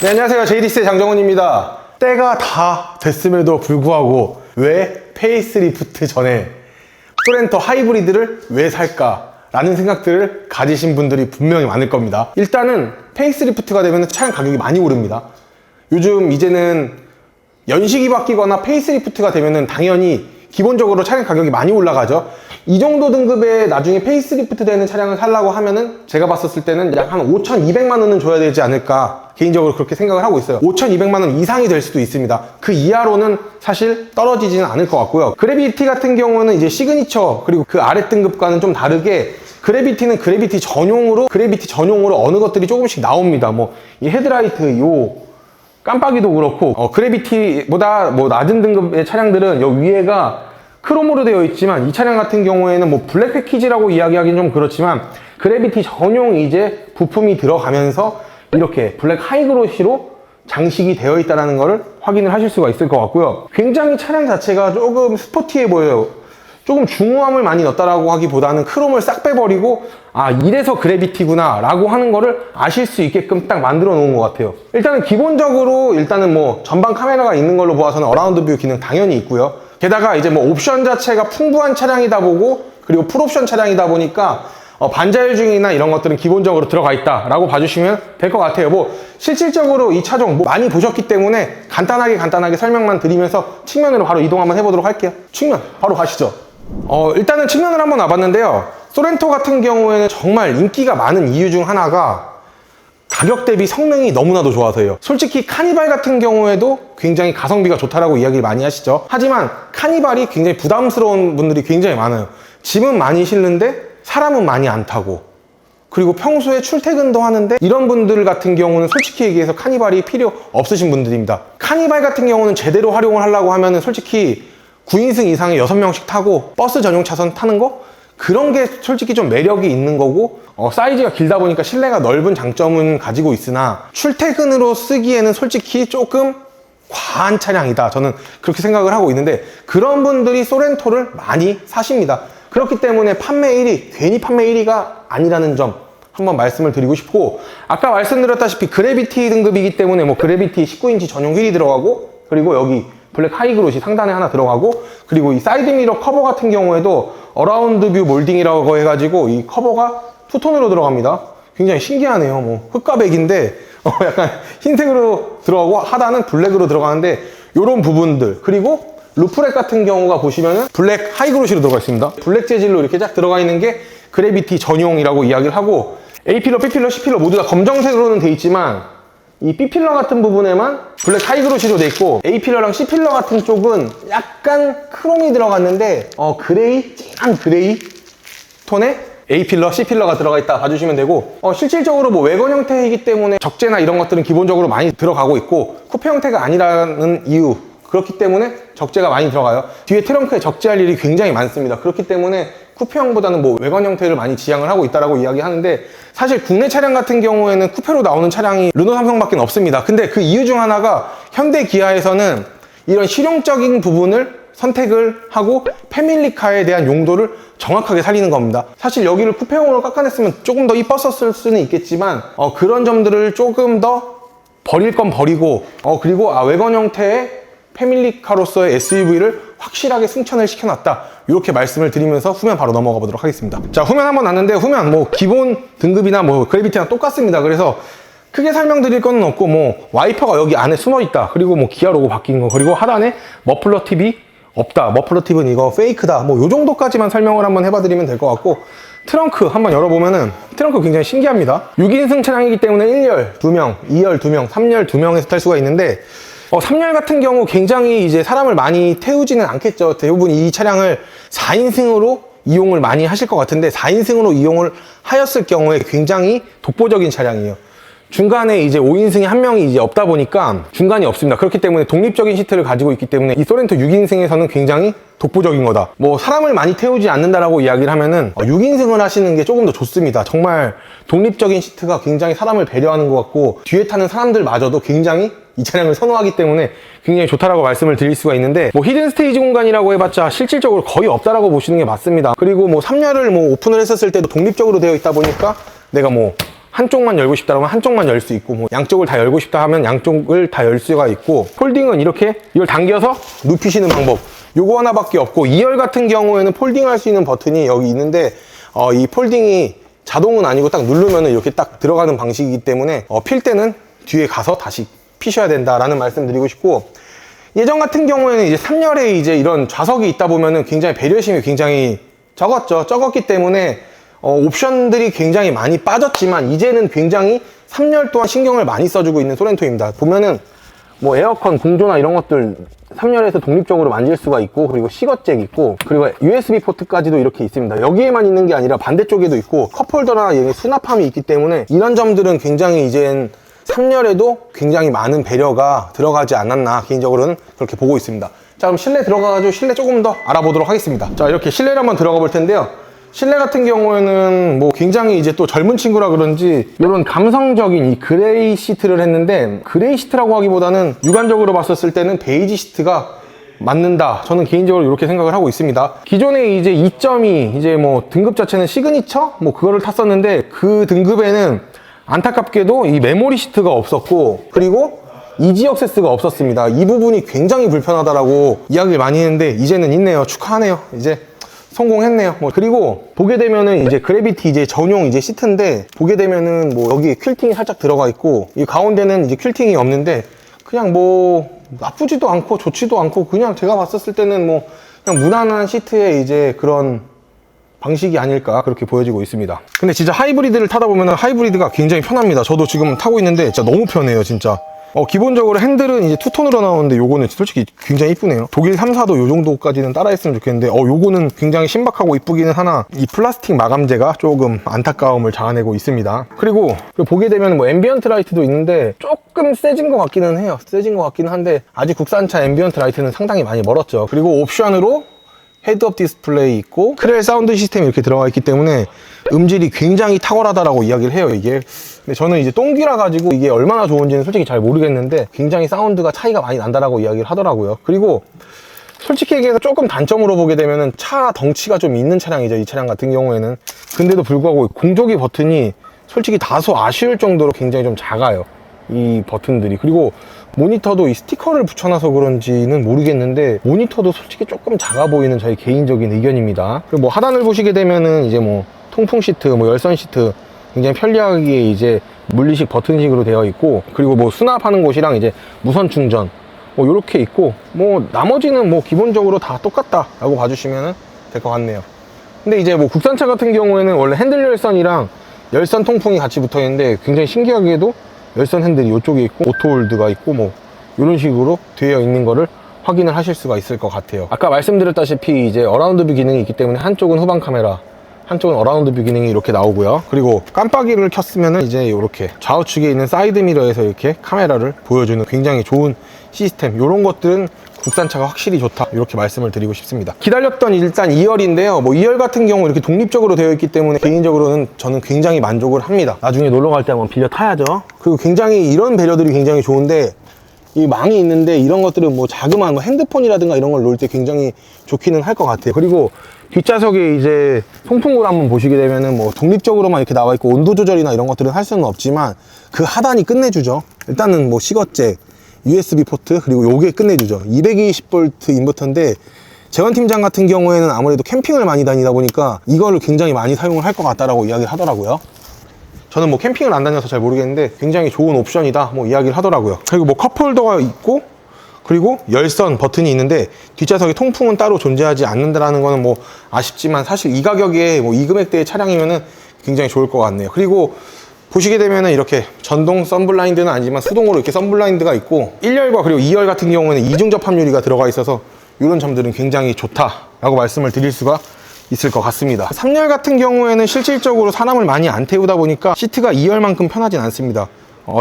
네, 안녕하세요. JDC의 장정훈입니다. 때가 다 됐음에도 불구하고 왜 페이스리프트 전에 소렌토 하이브리드를 왜 살까? 라는 생각들을 가지신 분들이 분명히 많을 겁니다. 일단은 페이스리프트가 되면 차량 가격이 많이 오릅니다. 요즘 이제는 연식이 바뀌거나 페이스리프트가 되면은 당연히 기본적으로 차량 가격이 많이 올라가죠. 이 정도 등급의 나중에 페이스리프트 되는 차량을 살라고 하면은 제가 봤었을 때는 약 한 5,200만 원은 줘야 되지 않을까 개인적으로 그렇게 생각을 하고 있어요. 5,200만 원 이상이 될 수도 있습니다. 그 이하로는 사실 떨어지지는 않을 것 같고요. 그래비티 같은 경우는 이제 시그니처 그리고 그 아래 등급과는 좀 다르게 그래비티는 그래비티 전용으로 어느 것들이 조금씩 나옵니다. 뭐 이 헤드라이트 요 깜빡이도 그렇고 그래비티보다 뭐 낮은 등급의 차량들은 요 위에가 크롬으로 되어 있지만 이 차량 같은 경우에는 뭐 블랙 패키지라고 이야기하기는 좀 그렇지만 그래비티 전용 이제 부품이 들어가면서 이렇게 블랙 하이그로시로 장식이 되어 있다는 것을 확인을 하실 수가 있을 것 같고요. 굉장히 차량 자체가 조금 스포티해 보여요. 조금 중후함을 많이 넣었다라고 하기보다는 크롬을 싹 빼버리고 아 이래서 그래비티구나 라고 하는 거를 아실 수 있게끔 딱 만들어 놓은 것 같아요. 일단은 기본적으로 뭐 전방 카메라가 있는 걸로 보아서는 어라운드 뷰 기능 당연히 있고요. 게다가 이제 뭐 옵션 자체가 풍부한 차량이다 보고 그리고 풀옵션 차량이다 보니까 반자율주행이나 이런 것들은 기본적으로 들어가 있다 라고 봐주시면 될 것 같아요. 뭐 실질적으로 이 차종 많이 보셨기 때문에 간단하게 설명만 드리면서 측면으로 바로 이동 한번 해보도록 할게요. 측면 바로 가시죠. 일단은 측면을 한번 와봤는데요. 소렌토 같은 경우에는 정말 인기가 많은 이유 중 하나가 가격 대비 성능이 너무나도 좋아서예요. 솔직히 카니발 같은 경우에도 굉장히 가성비가 좋다라고 이야기를 많이 하시죠. 하지만 카니발이 굉장히 부담스러운 분들이 굉장히 많아요. 짐은 많이 실는데 사람은 많이 안 타고 그리고 평소에 출퇴근도 하는데 이런 분들 같은 경우는 솔직히 얘기해서 카니발이 필요 없으신 분들입니다. 카니발 같은 경우는 제대로 활용을 하려고 하면은 솔직히 9인승 이상의 6명씩 타고 버스 전용 차선 타는 거? 그런 게 솔직히 좀 매력이 있는 거고 사이즈가 길다 보니까 실내가 넓은 장점은 가지고 있으나 출퇴근으로 쓰기에는 솔직히 조금 과한 차량이다. 저는 그렇게 생각을 하고 있는데 그런 분들이 소렌토를 많이 사십니다. 그렇기 때문에 판매 1위, 괜히 판매 1위가 아니라는 점 한번 말씀을 드리고 싶고 아까 말씀드렸다시피 그래비티 등급이기 때문에 뭐 그래비티 19인치 전용 휠이 들어가고 그리고 여기 블랙 하이그로시 상단에 하나 들어가고 그리고 이 사이드미러 커버 같은 경우에도 어라운드 뷰 몰딩이라고 해가지고 이 커버가 투톤으로 들어갑니다. 굉장히 신기하네요. 뭐 흑과 백인데 약간 흰색으로 들어가고 하단은 블랙으로 들어가는데 이런 부분들 그리고 루프렉 같은 경우가 보시면은 블랙 하이그로시로 들어가 있습니다. 블랙 재질로 이렇게 쫙 들어가 있는 게 그래비티 전용이라고 이야기를 하고 A필러, B필러, C필러 모두 다 검정색으로는 돼 있지만 이 B필러 같은 부분에만 블랙 하이그로시로 돼 있고 A필러랑 C필러 같은 쪽은 약간 크롬이 들어갔는데 그레이, 진한 그레이 톤에 A필러, C필러가 들어가 있다 봐주시면 되고 실질적으로 뭐 외관 형태이기 때문에 적재나 이런 것들은 기본적으로 많이 들어가고 있고 쿠페 형태가 아니라는 이유 그렇기 때문에 적재가 많이 들어가요. 뒤에 트렁크에 적재할 일이 굉장히 많습니다. 그렇기 때문에 쿠페형보다는 뭐 외관 형태를 많이 지향을 하고 있다라고 이야기하는데 사실 국내 차량 같은 경우에는 쿠페로 나오는 차량이 르노 삼성밖에 없습니다. 근데 그 이유 중 하나가 현대 기아에서는 이런 실용적인 부분을 선택을 하고 패밀리카에 대한 용도를 정확하게 살리는 겁니다. 사실 여기를 쿠페형으로 깎아냈으면 조금 더 이뻤었을 수는 있겠지만 그런 점들을 조금 더 버릴 건 버리고 그리고 외관 형태의 패밀리카로서의 SUV를 확실하게 승천을 시켜놨다 이렇게 말씀을 드리면서 후면 바로 넘어가 보도록 하겠습니다. 자, 후면 한번 왔는데 후면 뭐 기본 등급이나 뭐 그래비티랑 똑같습니다. 그래서 크게 설명드릴 건 없고 뭐 와이퍼가 여기 안에 숨어 있다 그리고 뭐 기아 로고 바뀐 거 그리고 하단에 머플러 팁이 없다 머플러 팁은 이거 페이크다 뭐 요 정도까지만 설명을 한번 해봐드리면 될 것 같고 트렁크 한번 열어보면은 트렁크 굉장히 신기합니다. 6인승 차량이기 때문에 1열 2명, 2열 2명, 3열 2명에서 탈 수가 있는데 3열 같은 경우 굉장히 이제 사람을 많이 태우지는 않겠죠. 대부분 이 차량을 4인승으로 이용을 많이 하실 것 같은데 4인승으로 이용을 하였을 경우에 굉장히 독보적인 차량이에요. 중간에 이제 5인승이 한 명이 이제 없다 보니까 중간이 없습니다. 그렇기 때문에 독립적인 시트를 가지고 있기 때문에 이 소렌토 6인승에서는 굉장히 독보적인 거다. 뭐 사람을 많이 태우지 않는다라고 이야기를 하면은 6인승을 하시는 게 조금 더 좋습니다. 정말 독립적인 시트가 굉장히 사람을 배려하는 것 같고 뒤에 타는 사람들마저도 굉장히 이 차량을 선호하기 때문에 굉장히 좋다라고 말씀을 드릴 수가 있는데 뭐 히든 스테이지 공간이라고 해봤자 실질적으로 거의 없다라고 보시는 게 맞습니다. 그리고 뭐 3열을 뭐 오픈을 했었을 때도 독립적으로 되어 있다 보니까 내가 뭐 한쪽만 열고 싶다 하면 한쪽만 열 수 있고, 뭐 양쪽을 다 열고 싶다 하면 양쪽을 다 열 수가 있고, 폴딩은 이렇게 이걸 당겨서 눕히시는 방법, 요거 하나밖에 없고, 2열 같은 경우에는 폴딩할 수 있는 버튼이 여기 있는데 이 폴딩이 자동은 아니고 딱 누르면 이렇게 딱 들어가는 방식이기 때문에 필 때는 뒤에 가서 다시 피셔야 된다라는 말씀 드리고 싶고, 예전 같은 경우에는 이제 3열에 이제 이런 좌석이 있다 보면은 굉장히 배려심이 굉장히 적었기 때문에 옵션들이 굉장히 많이 빠졌지만, 이제는 굉장히 3열 또한 신경을 많이 써주고 있는 소렌토입니다. 보면은 뭐 에어컨 공조나 이런 것들 3열에서 독립적으로 만질 수가 있고, 그리고 시거잭 있고, 그리고 USB 포트까지도 이렇게 있습니다. 여기에만 있는 게 아니라 반대쪽에도 있고, 컵홀더나 수납함이 있기 때문에 이런 점들은 굉장히 이젠 3열에도 굉장히 많은 배려가 들어가지 않았나, 개인적으로는 그렇게 보고 있습니다. 자, 그럼 실내 들어가가지고 실내 조금 더 알아보도록 하겠습니다. 자, 이렇게 실내를 한번 들어가 볼 텐데요. 실내 같은 경우에는 뭐 굉장히 이제 또 젊은 친구라 그런지 이런 감성적인 이 그레이 시트를 했는데, 그레이 시트라고 하기보다는 육안적으로 봤었을 때는 베이지 시트가 맞는다, 저는 개인적으로 이렇게 생각을 하고 있습니다. 기존에 이제 2.2 이제 뭐 등급 자체는 시그니처 뭐 그거를 탔었는데, 그 등급에는 안타깝게도 이 메모리 시트가 없었고, 그리고 이지 액세스가 없었습니다. 이 부분이 굉장히 불편하다라고 이야기를 많이 했는데, 이제는 있네요. 축하하네요. 이제 성공했네요. 뭐 그리고 보게 되면은 이제 그래비티 이제 전용 이제 시트인데, 보게 되면은 뭐 여기 퀼팅이 살짝 들어가 있고, 이 가운데는 이제 퀼팅이 없는데, 그냥 뭐 나쁘지도 않고 좋지도 않고, 그냥 제가 봤었을 때는 뭐 그냥 무난한 시트의 이제 그런 방식이 아닐까, 그렇게 보여지고 있습니다. 근데 진짜 하이브리드를 타다 보면은 하이브리드가 굉장히 편합니다. 저도 지금 타고 있는데 진짜 너무 편해요, 진짜. 기본적으로 핸들은 이제 투톤으로 나오는데, 요거는 솔직히 굉장히 이쁘네요. 독일 3, 4도 요 정도까지는 따라했으면 좋겠는데, 요거는 굉장히 신박하고 이쁘기는 하나, 이 플라스틱 마감재가 조금 안타까움을 자아내고 있습니다. 그리고 보게 되면 뭐 앰비언트 라이트도 있는데, 조금 세진 것 같기는 해요. 세진 것 같기는 한데, 아직 국산차 앰비언트 라이트는 상당히 많이 멀었죠. 그리고 옵션으로 헤드업 디스플레이 있고, 크렐 사운드 시스템이 이렇게 들어가 있기 때문에 음질이 굉장히 탁월하다라고 이야기를 해요, 이게. 근데 저는 이제 똥귀라 가지고 이게 얼마나 좋은지는 솔직히 잘 모르겠는데, 굉장히 사운드가 차이가 많이 난다라고 이야기를 하더라고요. 그리고 솔직히 얘기해서 조금 단점으로 보게 되면은 차 덩치가 좀 있는 차량이죠, 이 차량 같은 경우에는. 근데도 불구하고 공조기 버튼이 솔직히 다소 아쉬울 정도로 굉장히 좀 작아요, 이 버튼들이. 그리고 모니터도 이 스티커를 붙여놔서 그런지는 모르겠는데, 모니터도 솔직히 조금 작아 보이는 저희 개인적인 의견입니다. 그리고 뭐 하단을 보시게 되면은 이제 뭐 통풍 시트, 뭐 열선 시트, 굉장히 편리하게 이제 물리식 버튼식으로 되어 있고, 그리고 뭐 수납하는 곳이랑 이제 무선 충전 뭐 이렇게 있고, 뭐 나머지는 뭐 기본적으로 다 똑같다라고 봐주시면 될 것 같네요. 근데 이제 뭐 국산차 같은 경우에는 원래 핸들 열선이랑 열선 통풍이 같이 붙어 있는데, 굉장히 신기하게도 열선 핸들이 이쪽에 있고 오토홀드가 있고 뭐 이런 식으로 되어 있는 거를 확인을 하실 수가 있을 것 같아요. 아까 말씀드렸다시피 이제 어라운드 뷰 기능이 있기 때문에 한쪽은 후방 카메라, 한쪽은 어라운드 뷰 기능이 이렇게 나오고요. 그리고 깜빡이를 켰으면은 이제 이렇게 좌우측에 있는 사이드 미러에서 이렇게 카메라를 보여주는 굉장히 좋은 시스템, 이런 것들은 국산차가 확실히 좋다, 이렇게 말씀을 드리고 싶습니다. 기다렸던 일단 2열인데요. 뭐 2열 같은 경우 이렇게 독립적으로 되어 있기 때문에 개인적으로는 저는 굉장히 만족을 합니다. 나중에 놀러 갈 때 한번 빌려 타야죠. 그리고 굉장히 이런 배려들이 굉장히 좋은데, 이 망이 있는데 이런 것들은 뭐 자그마한 뭐 핸드폰이라든가 이런 걸 놓을 때 굉장히 좋기는 할 것 같아요. 그리고 뒷좌석에 이제 송풍구를 한번 보시게 되면은 뭐 독립적으로만 이렇게 나와 있고, 온도 조절이나 이런 것들은 할 수는 없지만 그 하단이 끝내주죠. 일단은 뭐 시거잭, USB 포트, 그리고 요게 끝내주죠. 220V 인버터인데, 재원 팀장 같은 경우에는 아무래도 캠핑을 많이 다니다 보니까 이거를 굉장히 많이 사용을 할 것 같다라고 이야기를 하더라고요. 저는 뭐 캠핑을 안 다녀서 잘 모르겠는데 굉장히 좋은 옵션이다 뭐 이야기를 하더라고요. 그리고 뭐 컵홀더가 있고, 그리고 열선 버튼이 있는데, 뒷좌석에 통풍은 따로 존재하지 않는다라는 거는 뭐 아쉽지만, 사실 이 가격에 뭐 이 금액대의 차량이면은 굉장히 좋을 것 같네요. 그리고 보시게 되면은 이렇게 전동 선블라인드는 아니지만 수동으로 이렇게 선블라인드가 있고, 1열과 그리고 2열 같은 경우에는 이중 접합 유리가 들어가 있어서 이런 점들은 굉장히 좋다라고 말씀을 드릴 수가 있을 것 같습니다. 3열 같은 경우에는 실질적으로 사람을 많이 안 태우다 보니까 시트가 2열만큼 편하진 않습니다.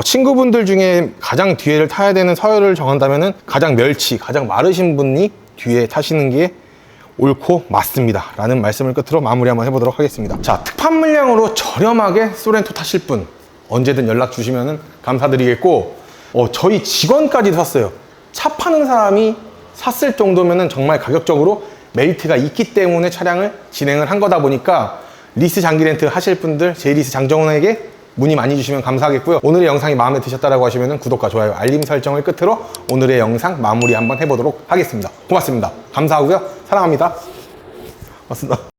친구분들 중에 가장 뒤에를 타야 되는 서열을 정한다면은 가장 가장 마르신 분이 뒤에 타시는 게 옳고 맞습니다 라는 말씀을 끝으로 마무리 한번 해보도록 하겠습니다. 자, 특판 물량으로 저렴하게 소렌토 타실 분 언제든 연락 주시면 감사드리겠고, 저희 직원까지 샀어요. 차 파는 사람이 샀을 정도면은 정말 가격적으로 메리트가 있기 때문에 차량을 진행을 한 거다 보니까, 리스 장기 렌트 하실 분들, 제이리스 장정훈에게 문의 많이 주시면 감사하겠고요. 오늘의 영상이 마음에 드셨다고 하시면 구독과 좋아요, 알림 설정을 끝으로 오늘의 영상 마무리 한번 해보도록 하겠습니다. 고맙습니다. 감사하고요. 사랑합니다. 고맙습니다.